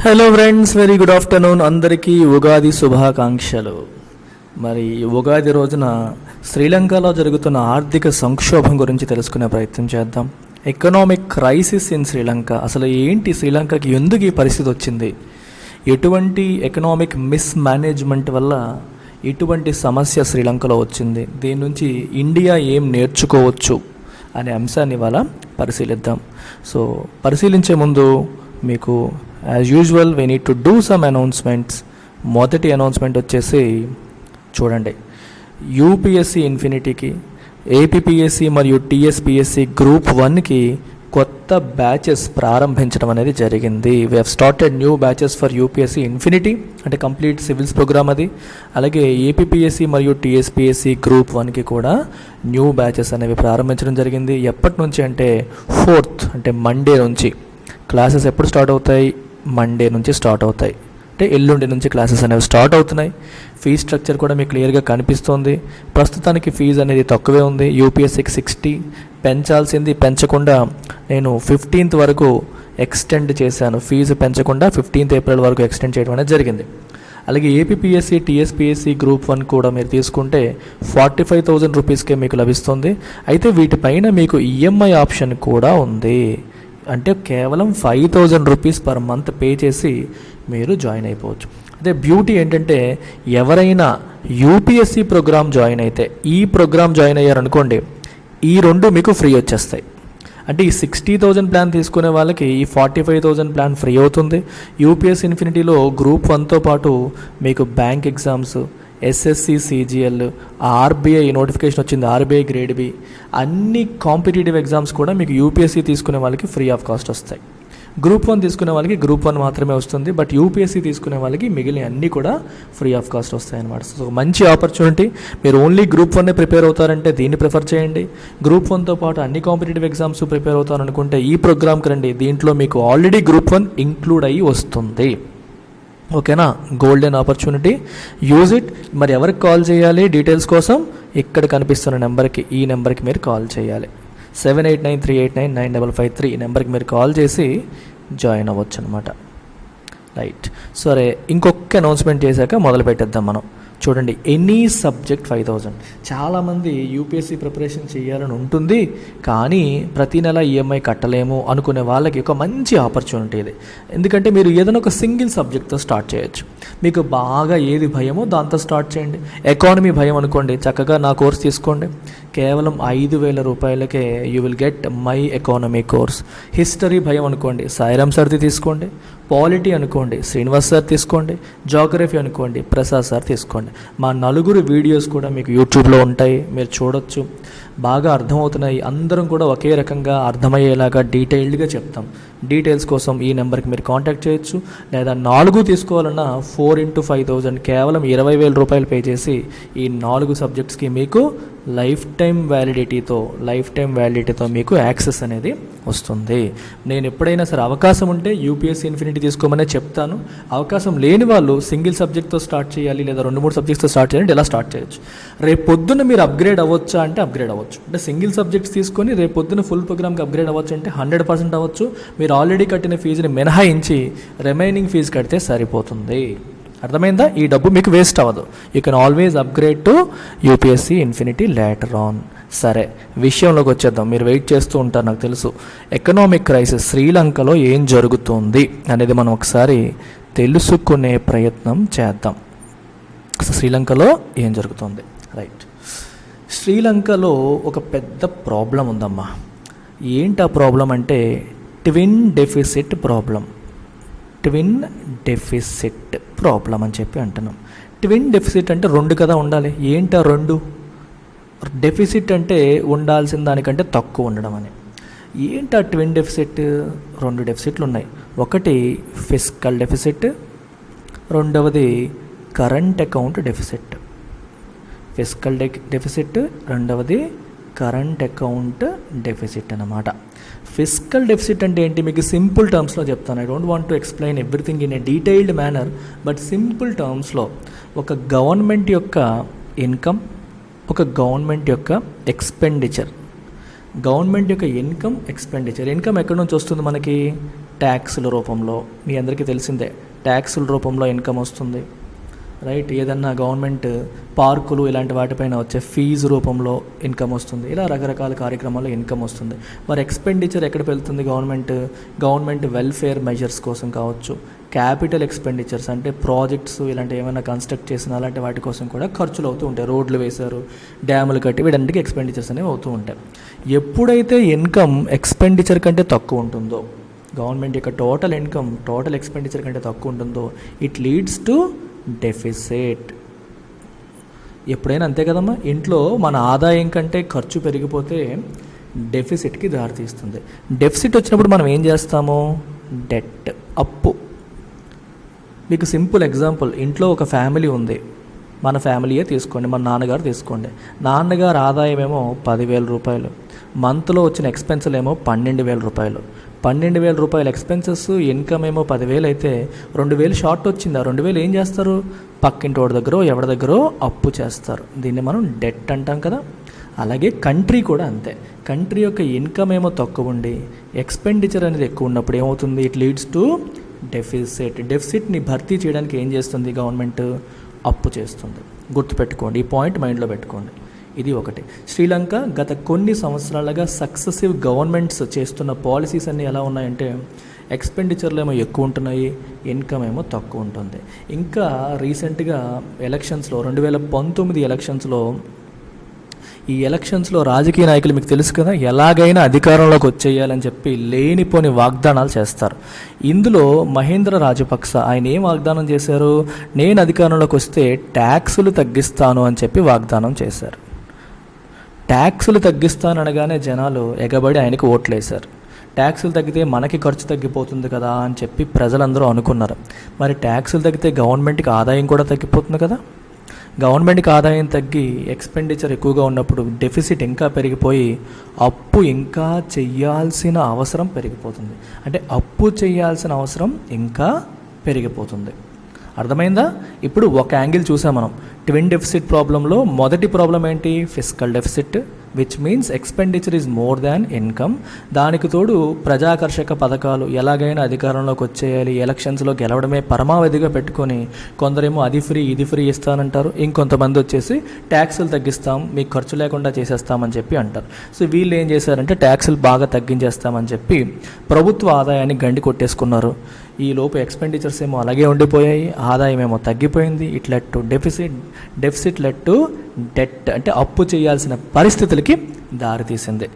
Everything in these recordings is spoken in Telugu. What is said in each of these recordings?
Hello friends, very good afternoon. అందరికీ ఉగాది శుభాకాంక్షలు. మరి ఉగాది రోజున శ్రీలంకలో జరుగుతున్న ఆర్థిక సంక్షోభం గురించి తెలుసుకునే ప్రయత్నం చేద్దాం. Economic crisis in Sri Lanka. అసలు ఏంటి, శ్రీలంకకి ఎందుకు ఈ పరిస్థితి వచ్చింది, ఎటువంటి ఎకనామిక్ మిస్ మేనేజ్మెంట్ వల్ల ఇటువంటి సమస్య శ్రీలంకలో వచ్చింది, దీని నుంచి ఇండియా ఏం నేర్చుకోవచ్చు అనే అంశాన్ని ఇవాళ పరిశీలిద్దాం. సో పరిశీలించే ముందు మీకు as usual we need to do some announcements. మొదటి అనౌన్స్మెంట్ వచ్చేసి చూడండి, యూపీఎస్సీ ఇన్ఫినిటీకి, ఏపీపీఎస్సీ మరియు టీఎస్పీఎస్సీ గ్రూప్ 1కి కొత్త బ్యాచెస్ ప్రారంభించడం అనేది జరిగింది. We have started new batches for UPSC infinity, అంటే కంప్లీట్ సివిల్స్ ప్రోగ్రామ్ అది. అలాగే ఏపీపీఎస్సీ మరియు టీఎస్పీఎస్సీ గ్రూప్ 1కి కూడా న్యూ బ్యాచెస్ అనేవి ప్రారంభించడం జరిగింది. ఎప్పటి నుంచి అంటే 4th, అంటే మండే నుంచి క్లాసెస్ ఎప్పుడు స్టార్ట్ అవుతాయి? మండే నుంచి స్టార్ట్ అవుతాయి, అంటే ఎల్లుండి నుంచి క్లాసెస్ అనేవి స్టార్ట్ అవుతున్నాయి. ఫీజ్ స్ట్రక్చర్ కూడా మీకు క్లియర్గా కనిపిస్తుంది. ప్రస్తుతానికి ఫీజు అనేది తక్కువే ఉంది. యూపీఎస్సీకి 60, పెంచాల్సింది పెంచకుండా నేను 15th వరకు ఎక్స్టెండ్ చేశాను. ఫీజు పెంచకుండా 15th ఏప్రిల్ వరకు ఎక్స్టెండ్ చేయడం అనేది జరిగింది. అలాగే ఏపీపీఎస్సీ టీఎస్పీఎస్సీ గ్రూప్ 1 కూడా మీరు తీసుకుంటే 45,000 రూపీస్కే మీకు లభిస్తుంది. అయితే వీటిపైన మీకు ఈఎంఐ ఆప్షన్ కూడా ఉంది. అంటే కేవలం 5,000 రూపీస్ పర్ మంత్ పే చేసి మీరు జాయిన్ అయిపోవచ్చు. అదే బ్యూటీ ఏంటంటే, ఎవరైనా యూపీఎస్సీ ప్రోగ్రామ్ జాయిన్ అయితే, ఈ ప్రోగ్రామ్ జాయిన్ అయ్యారనుకోండి, ఈ రెండు మీకు ఫ్రీ వచ్చేస్తాయి. అంటే ఈ 60,000 ప్లాన్ తీసుకునే వాళ్ళకి ఈ 45,000 ప్లాన్ ఫ్రీ అవుతుంది. యూపీఎస్సీ ఇన్ఫినిటీలో గ్రూప్ 1తో పాటు మీకు bank exams, SSC, CGL, RBI notification వచ్చింది, ఆర్బీఐ గ్రేడ్ బి, అన్ని కాంపిటేటివ్ ఎగ్జామ్స్ కూడా మీకు యూపీఎస్సీ తీసుకునే వాళ్ళకి ఫ్రీ ఆఫ్ కాస్ట్ వస్తాయి. గ్రూప్ 1 తీసుకునే వాళ్ళకి గ్రూప్ 1 మాత్రమే వస్తుంది, బట్ యూపీఎస్సీ తీసుకునే వాళ్ళకి మిగిలిన అన్నీ కూడా ఫ్రీ ఆఫ్ కాస్ట్ వస్తాయి అన్నమాట. సో మంచి ఆపర్చునిటీ. మీరు ఓన్లీ గ్రూప్ 1 ప్రిపేర్ అవుతారంటే దీన్ని ప్రిఫర్ చేయండి. గ్రూప్ 1తో పాటు అన్ని కాంపిటేటివ్ ఎగ్జామ్స్ ప్రిపేర్ అవుతారనుకుంటే ఈ ప్రోగ్రామ్కి రండి. దీంట్లో మీకు ఆల్రెడీ గ్రూప్ 1 ఇంక్లూడ్ అయ్యి వస్తుంది. ఓకేనా? Golden opportunity, use it. మరి ఎవరికి కాల్ చేయాలి డీటెయిల్స్ కోసం? ఇక్కడ కనిపిస్తున్న నెంబర్కి, ఈ నెంబర్కి మీరు కాల్ చేయాలి. 7893899553 ఈ నెంబర్కి మీరు కాల్ చేసి జాయిన్ అవ్వచ్చు అనమాట. రైట్, సరే, ఇంకొక అనౌన్స్మెంట్ చేశాక మొదలు పెట్టేద్దాం మనం. చూడండి, ఎనీ సబ్జెక్ట్ 5,000. చాలామంది యూపీఎస్సీ ప్రిపరేషన్ చేయాలని ఉంటుంది, కానీ ప్రతి నెల ఈఎంఐ కట్టలేము అనుకునే వాళ్ళకి ఒక మంచి ఆపర్చునిటీ ఇది. ఎందుకంటే మీరు ఏదైనా ఒక సింగిల్ సబ్జెక్ట్తో స్టార్ట్ చేయొచ్చు. మీకు బాగా ఏది భయమో దాంతో స్టార్ట్ చేయండి. ఎకానమీ భయం అనుకోండి, చక్కగా నా కోర్స్ తీసుకోండి. కేవలం 5,000 రూపాయలకే you will get my economy course. History భయం అనుకోండి, సాయిరామ్ సార్ది తీసుకోండి. పాలిటీ అనుకోండి, శ్రీనివాస్ సార్ తీసుకోండి. జాగ్రఫీ అనుకోండి, ప్రసాద్ సార్ తీసుకోండి. మా నలుగురు వీడియోస్ కూడా మీకు యూట్యూబ్లో ఉంటాయి, మీరు చూడొచ్చు. బాగా అర్థమవుతున్నాయి. అందరం కూడా ఒకే రకంగా అర్థమయ్యేలాగా డీటెయిల్డ్గా చెప్తాం. డీటెయిల్స్ కోసం ఈ నెంబర్కి మీరు కాంటాక్ట్ చేయొచ్చు. లేదా 4 తీసుకోవాలన్నా 4x5,000 కేవలం 20,000 రూపాయలు పే చేసి ఈ 4 సబ్జెక్ట్స్కి మీకు లైఫ్ టైం వ్యాలిడిటీతో మీకు యాక్సెస్ అనేది వస్తుంది. నేను ఎప్పుడైనా సరే అవకాశం ఉంటే యూపీఎస్సీ ఇన్ఫినిటీ తీసుకోమనే చెప్తాను. అవకాశం లేని వాళ్ళు సింగిల్ సబ్జెక్ట్తో స్టార్ట్ చేయాలి, లేదా 2-3 సబ్జెక్ట్స్తో స్టార్ట్ చేయాలంటే ఇలా స్టార్ట్ చేయొచ్చు. రేపు పొద్దున్న మీరు అప్గ్రేడ్ అవ్వచ్చా అంటే అప్గ్రేడ్ అవ్వచ్చు. అంటే సింగిల్ సబ్జెక్ట్స్ తీసుకొని రేపు పొద్దున్న ఫుల్ ప్రోగ్రామ్కి అప్గ్రేడ్ అవ్వచ్చు అంటే 100% అవ్వచ్చు. మీరు ఆల్రెడీ కట్టిన ఫీజుని మినహాయించి రిమైనింగ్ ఫీజు కడితే సరిపోతుంది. అర్థమైందా? ఈ డబ్బు మీకు వేస్ట్ అవ్వదు. You can always upgrade to UPSC infinity later on. సరే, విషయంలోకి వచ్చేద్దాం. మీరు వెయిట్ చేస్తూ ఉంటారు, నాకు తెలుసు. ఎకనామిక్ క్రైసిస్ శ్రీలంకలో ఏం జరుగుతుంది అనేది మనం ఒకసారి తెలుసుకునే ప్రయత్నం చేద్దాం. శ్రీలంకలో ఏం జరుగుతుంది? రైట్, శ్రీలంకలో ఒక పెద్ద ప్రాబ్లం ఉందమ్మా. ఏంటి ఆ ప్రాబ్లం అంటే ట్విన్ డెఫిసిట్ ప్రాబ్లం అని చెప్పి అంటున్నాం. ట్విన్ డెఫిసిట్ అంటే 2 కదా ఉండాలి. ఏంటా 2? డెఫిసిట్ అంటే ఉండాల్సిన దానికంటే తక్కువ ఉండడం అని. ఏంటా ట్విన్ డెఫిసిట్? 2 డెఫిసిట్లు ఉన్నాయి. ఒకటి ఫిస్కల్ డెఫిసిట్, రెండవది current account deficit. Fiscal deficit, రెండవది కరెంట్ అకౌంట్ డెఫిసిట్ అన్నమాట. ఫిస్కల్ డెఫిసిట్ అంటే ఏంటి మీకు సింపుల్ టర్మ్స్లో చెప్తాను. I don't want to explain everything in a detailed manner, but simple టర్మ్స్లో ఒక గవర్నమెంట్ యొక్క ఇన్కమ్, ఒక గవర్నమెంట్ యొక్క ఎక్స్పెండిచర్. గవర్నమెంట్ యొక్క ఇన్కమ్ ఎక్స్పెండిచర్. ఇన్కమ్ ఎక్కడి నుంచి వస్తుంది మనకి? ట్యాక్సుల రూపంలో, మీ అందరికీ తెలిసిందే ట్యాక్సుల రూపంలో ఇన్కమ్ వస్తుంది, రైట్. ఏదన్నా గవర్నమెంట్ పార్కులు ఇలాంటి వాటిపైన వచ్చే ఫీజు రూపంలో ఇన్కమ్ వస్తుంది. ఇలా రకరకాల కార్యక్రమాల్లో ఇన్కమ్ వస్తుంది. మరి ఎక్స్పెండిచర్ ఎక్కడికి వెళ్తుంది? గవర్నమెంట్ వెల్ఫేర్ మెజర్స్ కోసం కావచ్చు, క్యాపిటల్ ఎక్స్పెండిచర్స్ అంటే ప్రాజెక్ట్స్ ఇలాంటి ఏమైనా కన్స్ట్రక్ట్ చేసిన అలాంటి వాటి కోసం కూడా ఖర్చులు అవుతూ ఉంటాయి. రోడ్లు వేశారు, డ్యాములు కట్టి, వీటన్నిటికీ ఎక్స్పెండిచర్స్ అనేవి అవుతూ ఉంటాయి. ఎప్పుడైతే ఇన్కమ్ ఎక్స్పెండిచర్ కంటే తక్కువ ఉంటుందో, గవర్నమెంట్ యొక్క టోటల్ ఇన్కమ్ టోటల్ ఎక్స్పెండిచర్ కంటే తక్కువ ఉంటుందో, ఇట్ లీడ్స్ టు డెఫిసిట్. ఎప్పుడైనా అంతే కదమ్మా, ఇంట్లో మన ఆదాయం కంటే ఖర్చు పెరిగిపోతే డెఫిసిట్కి దారితీస్తుంది. డెఫిసిట్ వచ్చినప్పుడు మనం ఏం చేస్తాము? డెట్, అప్పు. మీకు సింపుల్ ఎగ్జాంపుల్, ఇంట్లో ఒక ఫ్యామిలీ ఉంది, మన ఫ్యామిలీయే తీసుకోండి, మన నాన్నగారు తీసుకోండి. నాన్నగారు ఆదాయం ఏమో 10,000 రూపాయలు, మంత్లో వచ్చిన ఎక్స్పెన్సులు ఏమో 12,000 రూపాయలు. 12,000 రూపాయల ఎక్స్పెన్సెస్, ఇన్కమ్ ఏమో 10,000 అయితే 2,000 షార్ట్ వచ్చింది. ఆ 2,000 ఏం చేస్తారు? పక్కింటి వాడి దగ్గర ఎవరి దగ్గర అప్పు చేస్తారు. దీన్ని మనం డెట్ అంటాం కదా. అలాగే కంట్రీ కూడా అంతే. కంట్రీ యొక్క ఇన్కమ్ ఏమో తక్కువ ఉండి ఎక్స్పెండిచర్ అనేది ఎక్కువ ఉన్నప్పుడు ఏమవుతుంది? It leads to deficit. డెఫిసిట్ని భర్తీ చేయడానికి ఏం చేస్తుంది గవర్నమెంట్? అప్పు చేస్తుంది. గుర్తుపెట్టుకోండి, ఈ పాయింట్ మైండ్లో పెట్టుకోండి. ఇది ఒకటి. శ్రీలంక గత కొన్ని సంవత్సరాలుగా సక్సెసివ్ గవర్నమెంట్స్ చేస్తున్న పాలసీస్ అన్నీ ఎలా ఉన్నాయంటే, ఎక్స్పెండిచర్లు ఏమో ఎక్కువ ఉంటున్నాయి, ఇన్కమ్ ఏమో తక్కువ ఉంటుంది. ఇంకా రీసెంట్గా ఎలక్షన్స్లో 2019 ఎలక్షన్స్లో రాజకీయ నాయకులు మీకు తెలుసు కదా, ఎలాగైనా అధికారంలోకి వచ్చేయాలని చెప్పి లేనిపోని వాగ్దానాలు చేస్తారు. ఇందులో మహేంద్ర రాజపక్స ఆయన ఏం వాగ్దానం చేశారు? నేను అధికారంలోకి వస్తే ట్యాక్సులు తగ్గిస్తాను అని చెప్పి వాగ్దానం చేశారు. ట్యాక్సులు తగ్గిస్తాను అనగానే జనాలు ఎగబడి ఆయనకు ఓట్లేశారు. ట్యాక్సులు తగ్గితే మనకి ఖర్చు తగ్గిపోతుంది కదా అని చెప్పి ప్రజలందరూ అనుకున్నారు. మరి ట్యాక్సులు తగ్గితే గవర్నమెంట్కి ఆదాయం కూడా తగ్గిపోతుంది కదా. గవర్నమెంట్కి ఆదాయం తగ్గి ఎక్స్పెండిచర్ ఎక్కువగా ఉన్నప్పుడు డెఫిసిట్ ఇంకా పెరిగిపోయి అప్పు ఇంకా చెయ్యాల్సిన అవసరం పెరిగిపోతుంది. అంటే అప్పు చేయాల్సిన అవసరం ఇంకా పెరిగిపోతుంది. అర్థమైందా? ఇప్పుడు ఒక యాంగిల్ చూసాం మనం. ట్విన్ డెఫిసిట్ ప్రాబ్లంలో మొదటి ప్రాబ్లం ఏంటి? Fiscal deficit, which means expenditure is more than income. దానికి తోడు ప్రజాకర్షక పథకాలు, ఎలాగైనా అధికారంలోకి వచ్చేయాలి, ఎలక్షన్స్లో గెలవడమే పరమావధిగా పెట్టుకొని కొందరేమో అది ఫ్రీ ఇది ఫ్రీ ఇస్తానంటారు, ఇంకొంతమంది వచ్చేసి ట్యాక్సులు తగ్గిస్తాం, మీకు ఖర్చు లేకుండా చేసేస్తామని చెప్పి అంటారు. సో వీళ్ళు ఏం చేశారంటే ట్యాక్సులు బాగా తగ్గించేస్తామని చెప్పి ప్రభుత్వ ఆదాయాన్ని గండి కొట్టేసుకున్నారు. ఈ లోపు ఎక్స్పెండిచర్స్ ఏమో అలాగే ఉండిపోయాయి, ఆదాయం ఏమో తగ్గిపోయింది. It led to deficit led to debt, అంటే అప్పు చేయాల్సిన పరిస్థితులకి దారితీసింది.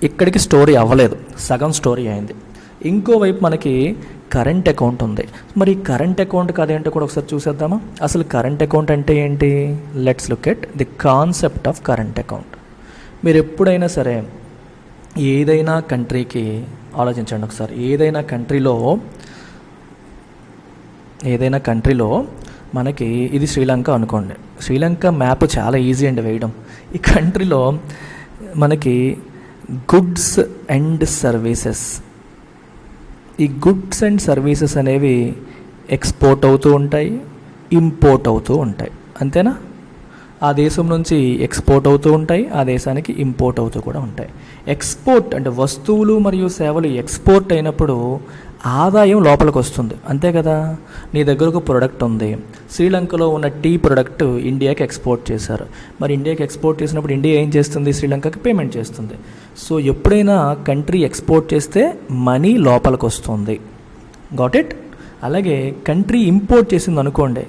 ఇక్కడికి స్టోరీ అవ్వలేదు, సగం స్టోరీ అయింది. ఇంకోవైపు మనకి కరెంట్ అకౌంట్ ఉంది. మరి కరెంట్ అకౌంట్ అదేంటో కూడా ఒకసారి చూసేద్దామా? అసలు కరెంట్ అకౌంట్ అంటే ఏంటి? Let's look at the concept of current account. మీరు ఎప్పుడైనా సరే ఏదైనా కంట్రీకి ఆలోచించండి ఒకసారి. ఏదైనా కంట్రీలో మనకి ఇది శ్రీలంక అనుకోండి. శ్రీలంక మ్యాప్ చాలా ఈజీ అండి వేయడం. ఈ కంట్రీలో మనకి గుడ్స్ అండ్ సర్వీసెస్, ఈ గుడ్స్ అండ్ సర్వీసెస్ అనేవి ఎక్స్పోర్ట్ అవుతూ ఉంటాయి, ఇంపోర్ట్ అవుతూ ఉంటాయి. అంతేనా? ఆ దేశం నుంచి ఎక్స్పోర్ట్ అవుతూ ఉంటాయి, ఆ దేశానికి ఇంపోర్ట్ అవుతూ కూడా ఉంటాయి. ఎక్స్పోర్ట్ అంటే వస్తువులు మరియు సేవలు ఎక్స్పోర్ట్ అయినప్పుడు ఆదాయం లోపలికి వస్తుంది, అంతే కదా. నీ దగ్గర ఒక ప్రోడక్ట్ ఉంది, శ్రీలంకలో ఉన్న టీ ప్రోడక్ట్ ఇండియాకి ఎక్స్పోర్ట్ చేశారు. మరి ఇండియాకి ఎక్స్పోర్ట్ చేసినప్పుడు ఇండియా ఏం చేస్తుంది? శ్రీలంకకి పేమెంట్ చేస్తుంది. సో ఎప్పుడైనా కంట్రీ ఎక్స్పోర్ట్ చేస్తే మనీ లోపలికి వస్తుంది. Got it? అలాగే కంట్రీ ఇంపోర్ట్ చేసింది అనుకోండి,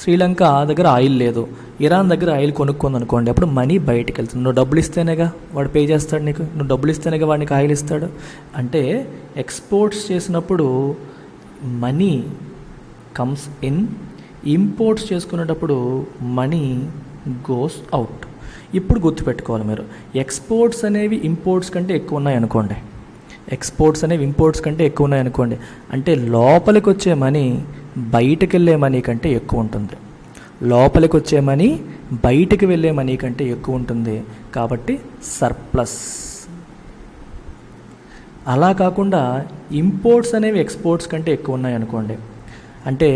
శ్రీలంక దగ్గర ఆయిల్ లేదు, ఇరాన్ దగ్గర ఆయిల్ కొనుక్కుంది అనుకోండి, అప్పుడు మనీ బయటికి వెళ్తుంది. నువ్వు డబ్బులు ఇస్తేనేగా వాడు పే చేస్తాడు నీకు, నువ్వు డబ్బులు ఇస్తేనేగా వాడికి ఆయిల్ ఇస్తాడు. అంటే ఎక్స్పోర్ట్స్ చేసినప్పుడు మనీ కమ్స్ ఇన్, ఇంపోర్ట్స్ చేసుకునేటప్పుడు మనీ గోస్ అవుట్. ఇప్పుడు గుర్తుపెట్టుకోవాలి మీరు, ఎక్స్పోర్ట్స్ అనేవి ఇంపోర్ట్స్ కంటే ఎక్కువ ఉన్నాయనుకోండి, అంటే లోపలికి వచ్చే మనీ బయటకు వెళ్ళే మనీ కంటే ఎక్కువ ఉంటుంది. లోపలికి వచ్చే మనీ బయటికి వెళ్ళే మనీ కంటే ఎక్కువ ఉంటుంది, కాబట్టి సర్ప్లస్. అలా కాకుండా ఇంపోర్ట్స్ అనేవి ఎక్స్పోర్ట్స్ కంటే ఎక్కువ ఉన్నాయి అనుకోండి, అంటే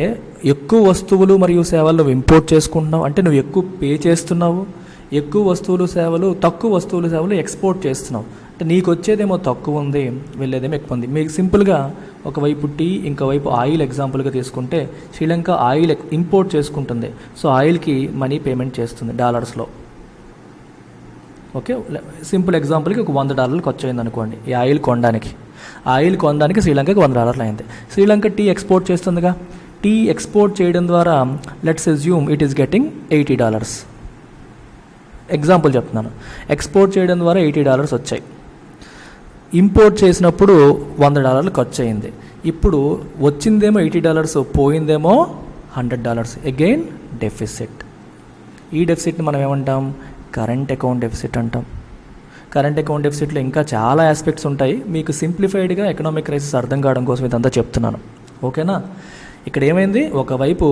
ఎక్కువ వస్తువులు మరియు సేవలు నువ్వు ఇంపోర్ట్ చేసుకుంటున్నావు, అంటే నువ్వు ఎక్కువ పే చేస్తున్నావు, ఎక్కువ వస్తువులు సేవలు, తక్కువ వస్తువులు సేవలు ఎక్స్పోర్ట్ చేస్తున్నావు అంటే నీకు వచ్చేదేమో తక్కువ ఉంది, వెళ్ళేదేమో ఎక్కువ ఉంది. మీకు సింపుల్గా ఒకవైపు టీ, ఇంకోవైపు ఆయిల్ ఎగ్జాంపుల్గా తీసుకుంటే శ్రీలంక ఆయిల్ ఇంపోర్ట్ చేసుకుంటుంది. సో ఆయిల్కి మనీ పేమెంట్ చేస్తుంది డాలర్స్లో. ఓకే, సింపుల్ ఎగ్జాంపుల్కి ఒక $100 ఖర్చు అయింది అనుకోండి ఈ ఆయిల్ కొనడానికి శ్రీలంకకి $100 అయింది. Sri Lanka tea export చేస్తుందిగా, tea export చేయడం ద్వారా let's assume it is getting $80. Example చెప్తున్నాను. ఎక్స్పోర్ట్ చేయడం ద్వారా $80 వచ్చాయి. ఇంపోర్ట్ చేసినప్పుడు $100 ఖర్చు అయింది. ఇప్పుడు వచ్చిందేమో $80, పోయిందేమో $100. Again deficit. ఈ డెఫిసిట్ని మనం ఏమంటాం? కరెంట్ అకౌంట్ డెఫిసిట్ అంటాం. కరెంట్ అకౌంట్ డెఫిసిట్లో ఇంకా చాలా ఆస్పెక్ట్స్ ఉంటాయి. మీకు సింప్లిఫైడ్గా ఎకనామిక్ క్రైసిస్ అర్థం కావడం కోసం ఇదంతా చెప్తున్నాను. ఓకేనా? ఇక్కడ ఏమైంది, ఒకవైపు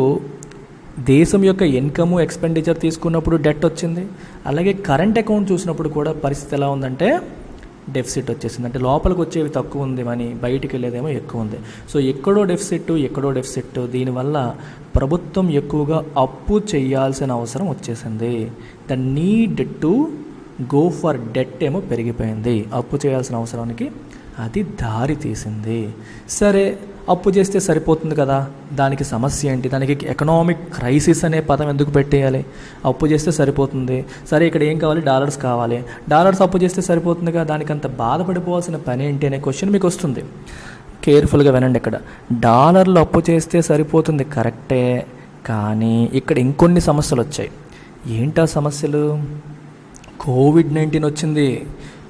దేశం యొక్క ఇన్కమ్ ఎక్స్పెండిచర్ తీసుకున్నప్పుడు డెట్ వచ్చింది, అలాగే కరెంట్ అకౌంట్ చూసినప్పుడు కూడా పరిస్థితి ఎలా ఉందంటే డెఫిసిట్ వచ్చేసింది. అంటే లోపలికి వచ్చేవి తక్కువ ఉంది, మనీ బయటికి వెళ్ళేదేమో ఎక్కువ ఉంది. సో ఎక్కడో డెఫిసిట్. దీనివల్ల ప్రభుత్వం ఎక్కువగా అప్పు చేయాల్సిన అవసరం వచ్చేసింది. The need to go for debt ఏమో పెరిగిపోయింది. అప్పు చేయాల్సిన అవసరానికి అది దారి తీసింది. సరే, అప్పు చేస్తే సరిపోతుంది కదా, దానికి సమస్య ఏంటి? దానికి ఎకనామిక్ క్రైసిస్ అనే పదం ఎందుకు పెట్టేయాలి? అప్పు చేస్తే సరిపోతుంది. సరే, ఇక్కడ ఏం కావాలి? డాలర్స్ కావాలి. డాలర్స్ అప్పు చేస్తే సరిపోతుందిగా, దానికి అంత బాధపడిపోవాల్సిన పని ఏంటి అనే క్వశ్చన్ మీకు వస్తుంది. కేర్ఫుల్గా వినండి. ఇక్కడ డాలర్లు అప్పు చేస్తే సరిపోతుంది కరెక్టే, కానీ ఇక్కడ ఇంకొన్ని సమస్యలు వచ్చాయి. ఏంటా సమస్యలు? కోవిడ్-19 వచ్చింది.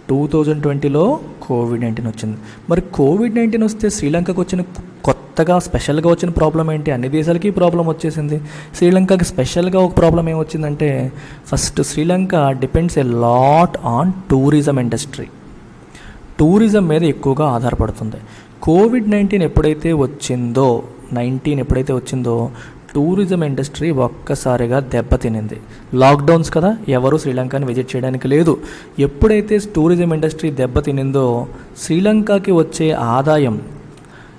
2020లో కోవిడ్-19 వచ్చింది. మరి కోవిడ్-19 వస్తే శ్రీలంకకు వచ్చిన కొత్తగా స్పెషల్గా వచ్చిన ప్రాబ్లం ఏంటి? అన్ని దేశాలకి ప్రాబ్లం వచ్చేసింది. శ్రీలంకకి స్పెషల్గా ఒక problem ఏమొచ్చిందంటే, first Sri Lanka depends a lot on tourism industry. Tourism మీద ఎక్కువగా ఆధారపడుతుంది. కోవిడ్-19 ఎప్పుడైతే వచ్చిందో టూరిజం ఇండస్ట్రీ ఒక్కసారిగా దెబ్బతినింది. లాక్డౌన్స్ కదా, ఎవరు శ్రీలంకని విజిట్ చేయడానికి లేదు. ఎప్పుడైతే టూరిజం ఇండస్ట్రీ దెబ్బతినిందో శ్రీలంకకి వచ్చే ఆదాయం,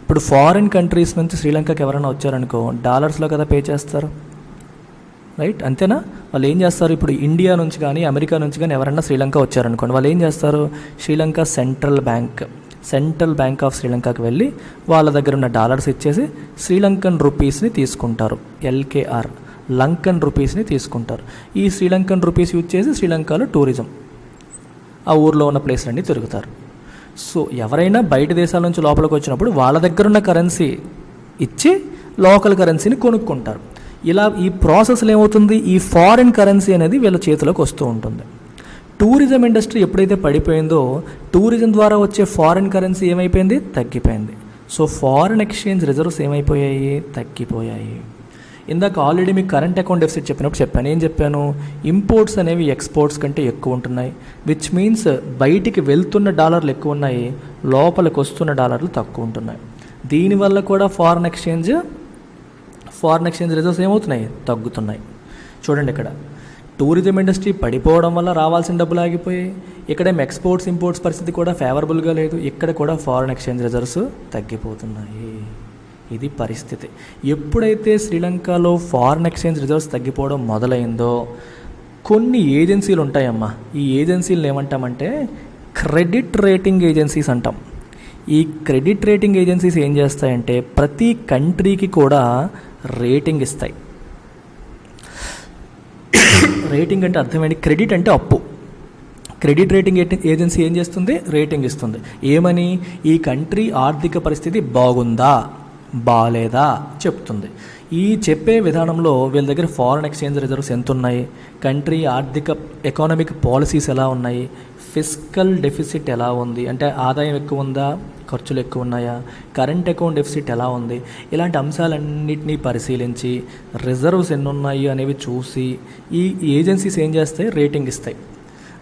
ఇప్పుడు ఫారిన్ కంట్రీస్ నుంచి శ్రీలంకకి ఎవరైనా వచ్చారనుకో డాలర్స్లో కదా పే చేస్తారు, రైట్? అంతేనా? వాళ్ళు ఏం చేస్తారు? ఇప్పుడు ఇండియా నుంచి కానీ అమెరికా నుంచి కానీ ఎవరైనా శ్రీలంక వచ్చారనుకోండి, వాళ్ళు ఏం చేస్తారు? శ్రీలంక సెంట్రల్ బ్యాంక్ ఆఫ్ శ్రీలంకకి వెళ్ళి వాళ్ళ దగ్గర ఉన్న డాలర్స్ ఇచ్చేసి శ్రీలంకన్ రూపీస్ని తీసుకుంటారు. LKR లంకన్ రూపీస్ని తీసుకుంటారు. ఈ శ్రీలంకన్ రూపీస్ యూజ్ చేసి శ్రీలంకలో టూరిజం ఆ ఊర్లో ఉన్న ప్లేస్లన్నీ తిరుగుతారు. సో ఎవరైనా బయట దేశాల నుంచి లోపలికి వచ్చినప్పుడు వాళ్ళ దగ్గర ఉన్న కరెన్సీ ఇచ్చి లోకల్ కరెన్సీని కొనుక్కుంటారు. ఇలా ఈ ప్రాసెస్లో ఏమవుతుంది? ఈ ఫారిన్ కరెన్సీ అనేది వీళ్ళ చేతిలోకి వస్తూ ఉంటుంది. టూరిజం ఇండస్ట్రీ ఎప్పుడైతే పడిపోయిందో టూరిజం ద్వారా వచ్చే ఫారిన్ కరెన్సీ ఏమైపోయింది? తగ్గిపోయింది. సో ఫారిన్ ఎక్స్చేంజ్ రిజర్వ్స్ ఏమైపోయాయి? తగ్గిపోయాయి. ఇందాక ఆల్రెడీ మీకు కరెంట్ అకౌంట్ డెఫిసిట్ చెప్పాను. ఏం చెప్పాను? ఇంపోర్ట్స్ అనేవి ఎక్స్పోర్ట్స్ కంటే ఎక్కువ ఉంటున్నాయి, విచ్ మీన్స్ బయటికి వెళ్తున్న డాలర్లు ఎక్కువ ఉన్నాయి, లోపలికి వస్తున్న డాలర్లు తక్కువ ఉంటున్నాయి. దీనివల్ల కూడా ఫారిన్ ఎక్స్చేంజ్ రిజర్వ్స్ ఏమవుతున్నాయి? తగ్గుతున్నాయి. చూడండి, ఇక్కడ టూరిజం ఇండస్ట్రీ పడిపోవడం వల్ల రావాల్సిన డబ్బులు ఆగిపోయాయి. ఇక్కడేమో ఎక్స్పోర్ట్స్ ఇంపోర్ట్స్ పరిస్థితి కూడా ఫేవరబుల్గా లేదు. ఇక్కడ కూడా ఫారిన్ ఎక్స్చేంజ్ రిజర్వ్స్ తగ్గిపోతున్నాయి. ఇది పరిస్థితి. ఎప్పుడైతే శ్రీలంకలో ఫారిన్ ఎక్స్చేంజ్ రిజర్వ్స్ తగ్గిపోవడం మొదలైందో కొన్ని ఏజెన్సీలు ఉంటాయమ్మా. ఈ ఏజెన్సీలను ఏమంటామంటే క్రెడిట్ రేటింగ్ ఏజెన్సీస్ అంటాం. ఈ క్రెడిట్ రేటింగ్ ఏజెన్సీస్ ఏం చేస్తాయంటే ప్రతి కంట్రీకి కూడా రేటింగ్ ఇస్తాయి. రేటింగ్ అంటే అర్థమేంటి? క్రెడిట్ అంటే అప్పు. క్రెడిట్ రేటింగ్ ఏజెన్సీ ఏం చేస్తుంది? రేటింగ్ ఇస్తుంది. ఏమని? ఈ కంట్రీ ఆర్థిక పరిస్థితి బాగుందా బాలేదా చెప్తుంది. ఈ చెప్పే విధానంలో వీళ్ళ దగ్గర ఫారిన్ ఎక్స్చేంజ్ రిజర్వ్స్ ఎంత ఉన్నాయి, కంట్రీ ఆర్థిక ఎకానమిక్ పాలసీస్ ఎలా ఉన్నాయి, ఫిస్కల్ డెఫిసిట్ ఎలా ఉంది, అంటే ఆదాయం ఎక్కువ ఉందా ఖర్చులు ఎక్కువ ఉన్నాయా, కరెంట్ అకౌంట్ డెఫిసిట్ ఎలా ఉంది, ఇలాంటి అంశాలన్నింటినీ పరిశీలించి రిజర్వ్స్ ఎన్ని ఉన్నాయి అనేవి చూసి ఈ ఏజెన్సీస్ ఏం చేస్తాయి? రేటింగ్ ఇస్తాయి.